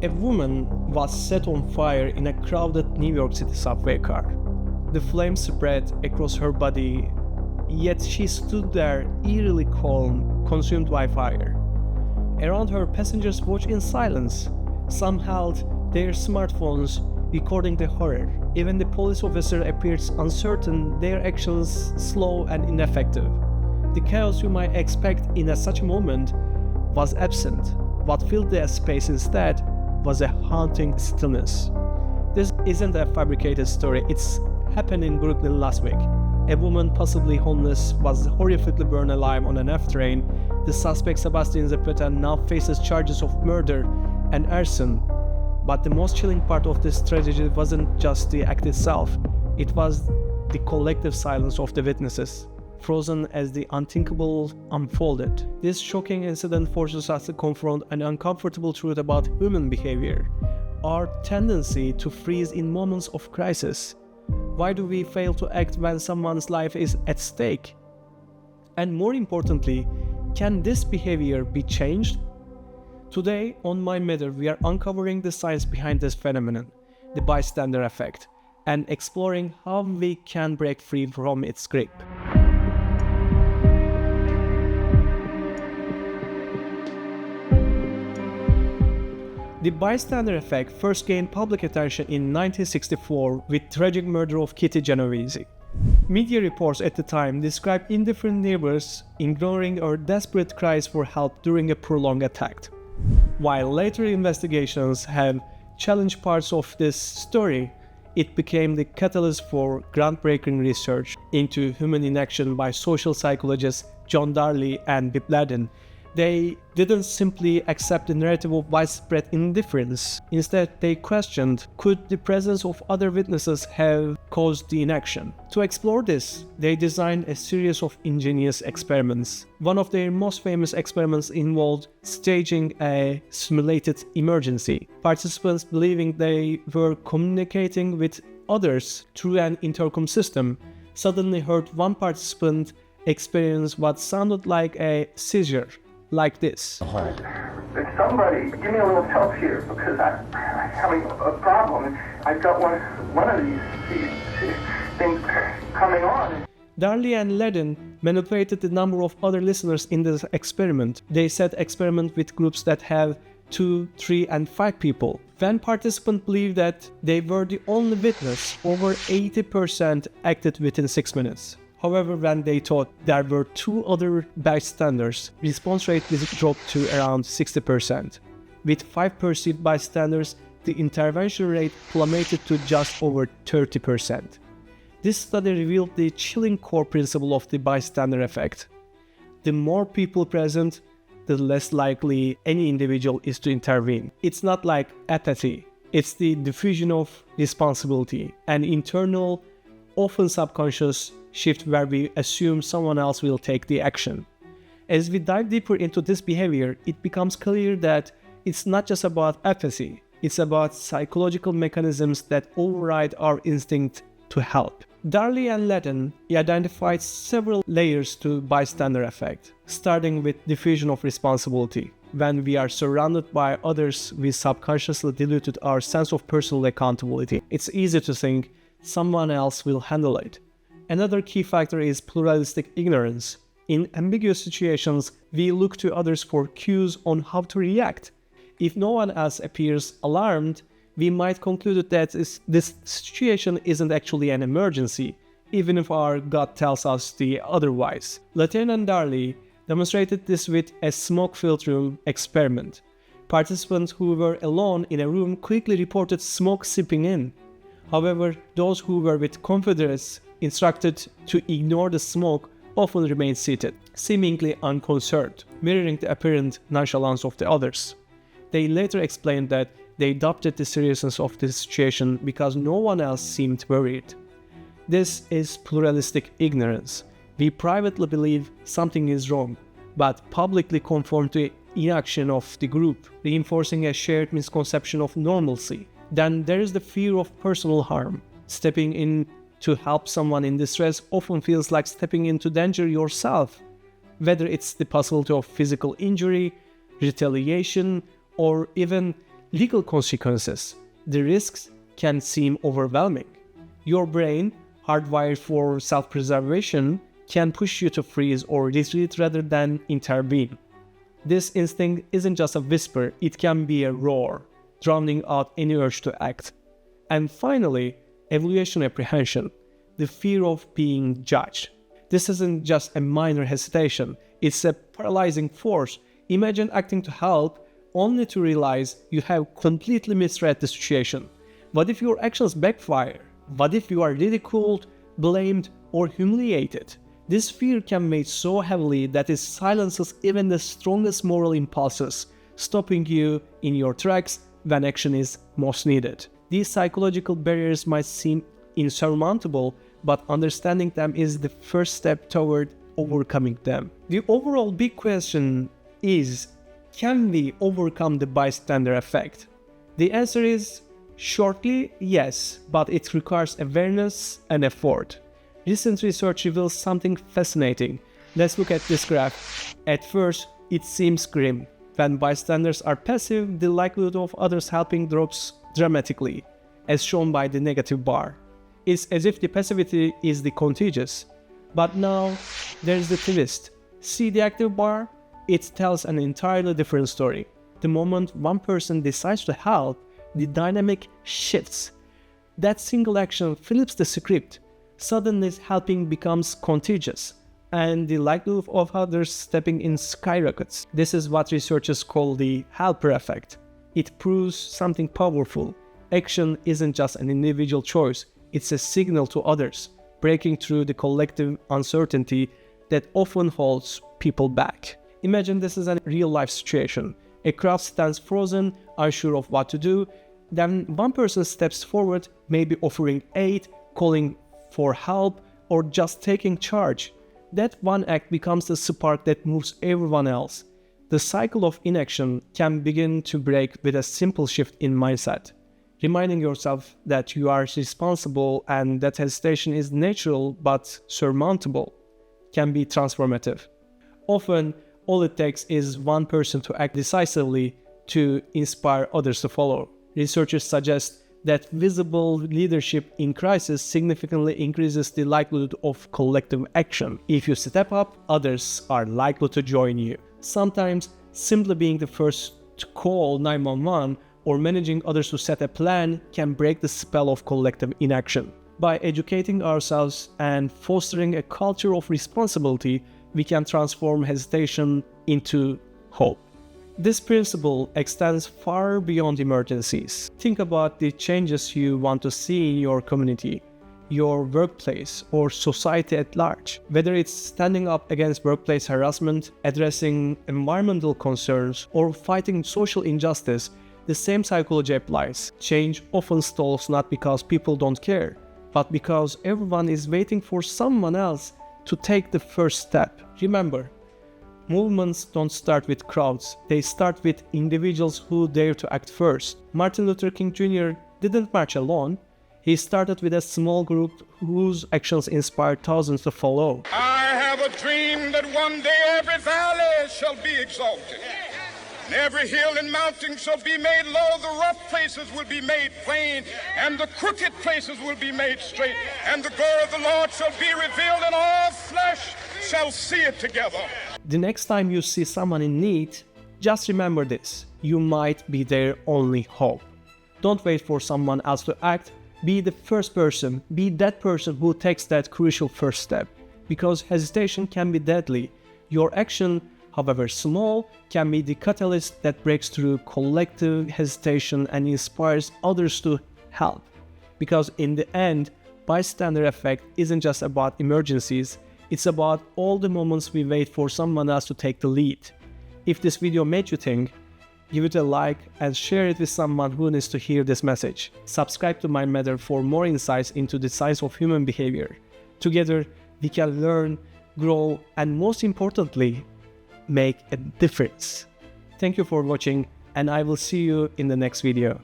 A woman was set on fire in a crowded New York City subway car. The flames spread across her body, yet she stood there eerily calm, consumed by fire. Around her, passengers watched in silence. Some held their smartphones, recording the horror. Even the police officer appeared uncertain, their actions slow and ineffective. The chaos you might expect in such a moment was absent. What filled the space instead was a haunting stillness. This isn't a fabricated story, it's happened in Brooklyn last week. A woman, possibly homeless, was horrifically burned alive on an F train. The suspect, Sebastian Zapata, now faces charges of murder and arson. But the most chilling part of this tragedy wasn't just the act itself, it was the collective silence of the witnesses, frozen as the unthinkable unfolded. This shocking incident forces us to confront an uncomfortable truth about human behavior, our tendency to freeze in moments of crisis. Why do we fail to act when someone's life is at stake? And more importantly, can this behavior be changed? Today on My Matter, we are uncovering the science behind this phenomenon, the bystander effect, and exploring how we can break free from its grip. The bystander effect first gained public attention in 1964 with tragic murder of Kitty Genovese. Media reports at the time described indifferent neighbors ignoring her desperate cries for help during a prolonged attack. While later investigations have challenged parts of this story, it became the catalyst for groundbreaking research into human inaction by social psychologists John Darley and Bibb Ladin. They didn't simply accept the narrative of widespread indifference. Instead, they questioned, could the presence of other witnesses have caused the inaction? To explore this, they designed a series of ingenious experiments. One of their most famous experiments involved staging a simulated emergency. Participants, believing they were communicating with others through an intercom system, suddenly heard one participant experience what sounded like a seizure. Like this. Somebody, give me a little help here because I'm having a problem. I've got one of these things coming on. Darley and Ladin manipulated the number of other listeners in this experiment. They set experiment with groups that have 2, 3, and 5 people. When participants believed that they were the only witness, over 80% acted within 6 minutes. However, when they thought there were 2 other bystanders, response rate dropped to around 60%. With 5 perceived bystanders, the intervention rate plummeted to just over 30%. This study revealed the chilling core principle of the bystander effect. The more people present, the less likely any individual is to intervene. It's not like apathy, it's the diffusion of responsibility, an internal, often subconscious shift where we assume someone else will take the action. As we dive deeper into this behavior, it becomes clear that it's not just about apathy, it's about psychological mechanisms that override our instinct to help. Darley and Ladin identified several layers to bystander effect, starting with diffusion of responsibility. When we are surrounded by others, we subconsciously diluted our sense of personal accountability. It's easy to think someone else will handle it. Another key factor is pluralistic ignorance. In ambiguous situations, we look to others for cues on how to react. If no one else appears alarmed, we might conclude that this situation isn't actually an emergency, even if our gut tells us the otherwise. Ladin and Darley demonstrated this with a smoke-filled room experiment. Participants who were alone in a room quickly reported smoke seeping in. However, those who were with confederates instructed to ignore the smoke often remained seated, seemingly unconcerned, mirroring the apparent nonchalance of the others. They later explained that they adopted the seriousness of the situation because no one else seemed worried. This is pluralistic ignorance. We privately believe something is wrong, but publicly conform to inaction of the group, reinforcing a shared misconception of normalcy. Then there is the fear of personal harm. Stepping in to help someone in distress often feels like stepping into danger yourself, whether it's the possibility of physical injury, retaliation, or even legal consequences. The risks can seem overwhelming. Your brain, hardwired for self-preservation, can push you to freeze or retreat rather than intervene. This instinct isn't just a whisper, it can be a roar, drowning out any urge to act. And finally, evaluation apprehension, the fear of being judged. This isn't just a minor hesitation, it's a paralyzing force. Imagine acting to help only to realize you have completely misread the situation. What if your actions backfire? What if you are ridiculed, blamed, or humiliated? This fear can weigh so heavily that it silences even the strongest moral impulses, stopping you in your tracks when action is most needed. These psychological barriers might seem insurmountable, but understanding them is the first step toward overcoming them. The overall big question is, can we overcome the bystander effect? The answer is, shortly, yes, but it requires awareness and effort. Recent research reveals something fascinating. Let's look at this graph. At first, it seems grim. When bystanders are passive, the likelihood of others helping drops dramatically, as shown by the negative bar. It's as if the passivity is the contagious. But now, there's the twist. See the active bar? It tells an entirely different story. The moment one person decides to help, the dynamic shifts. That single action flips the script. Suddenly helping becomes contagious, and the likelihood of others stepping in skyrockets. This is what researchers call the helper effect. It proves something powerful. Action isn't just an individual choice, it's a signal to others, breaking through the collective uncertainty that often holds people back. Imagine this is a real-life situation. A crowd stands frozen, unsure of what to do. Then one person steps forward, maybe offering aid, calling for help, or just taking charge. That one act becomes the spark that moves everyone else. The cycle of inaction can begin to break with a simple shift in mindset. Reminding yourself that you are responsible and that hesitation is natural but surmountable can be transformative. Often, all it takes is one person to act decisively to inspire others to follow. Researchers suggest that visible leadership in crisis significantly increases the likelihood of collective action. If you step up, others are likely to join you. Sometimes, simply being the first to call 911 or managing others to set a plan can break the spell of collective inaction. By educating ourselves and fostering a culture of responsibility, we can transform hesitation into hope. This principle extends far beyond emergencies. Think about the changes you want to see in your community, your workplace, or society at large. Whether it's standing up against workplace harassment, addressing environmental concerns, or fighting social injustice, the same psychology applies. Change often stalls not because people don't care, but because everyone is waiting for someone else to take the first step. Remember, movements don't start with crowds, they start with individuals who dare to act first. Martin Luther King Jr. didn't march alone. He started with a small group whose actions inspired thousands to follow. I have a dream that one day every valley shall be exalted, and every hill and mountain shall be made low, the rough places will be made plain, and the crooked places will be made straight, and the glory of the Lord shall be revealed, and all flesh shall see it together. The next time you see someone in need, just remember this: you might be their only hope. Don't wait for someone else to act. Be the first person, be that person who takes that crucial first step. Because hesitation can be deadly. Your action, however small, can be the catalyst that breaks through collective hesitation and inspires others to help. Because in the end, bystander effect isn't just about emergencies, it's about all the moments we wait for someone else to take the lead. If this video made you think, give it a like and share it with someone who needs to hear this message. Subscribe to Mind Matter for more insights into the science of human behavior. Together, we can learn, grow, and most importantly, make a difference. Thank you for watching, and I will see you in the next video.